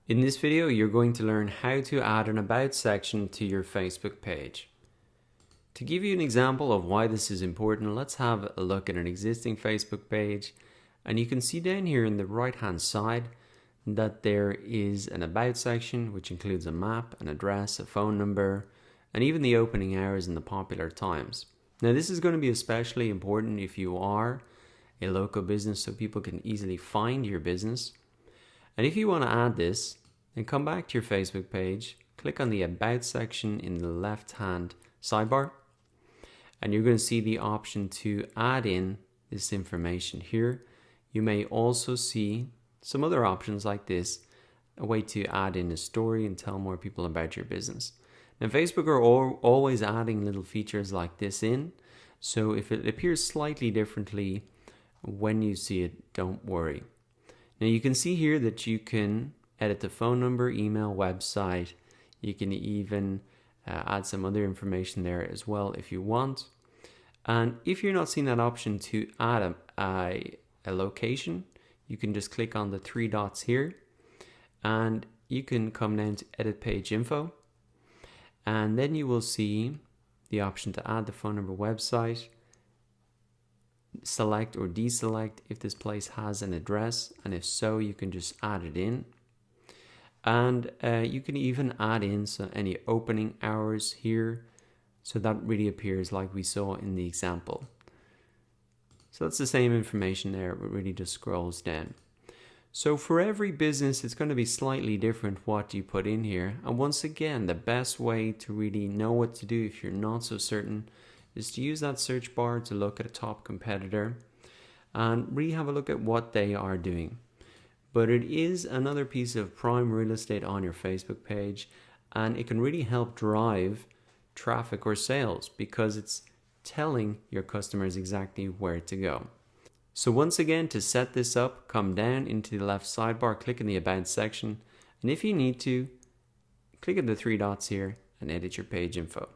In this video, you're going to learn how to add an About section to your Facebook page. To give you an example of why this is important, let's have a look at an existing Facebook page. And you can see down here in the right hand side that there is an About section, which includes a map, an address, a phone number, and even the opening hours and the popular times. Now this is going to be especially important if you are a local business, so people can easily find your business. And if you want to add this, then come back to your Facebook page, click on the About section in the left hand sidebar, and you're going to see the option to add in this information here. You may also see some other options like this, a way to add in a story and tell more people about your business. Now Facebook are always adding little features like this in, so if it appears slightly differently when you see it, don't worry. Now you can see here that you can edit the phone number, email, website. You can even add some other information there as well if you want. And if you're not seeing that option to add a location, you can just click on the three dots here and you can come down to edit page info. And then you will see the option to add the phone number, website, select or deselect if this place has an address, and if so, you can just add it in. And you can even add in any opening hours here, so that really appears like we saw in the example. So that's the same information there, but really just scrolls down. So for every business, it's going to be slightly different what you put in here. And once again, the best way to really know what to do if you're not so certain is to use that search bar to look at a top competitor and really have a look at what they are doing. But it is another piece of prime real estate on your Facebook page, and it can really help drive traffic or sales because it's telling your customers exactly where to go. So once again, to set this up, come down into the left sidebar, click in the About section, and if you need to, click on the three dots here and edit your page info.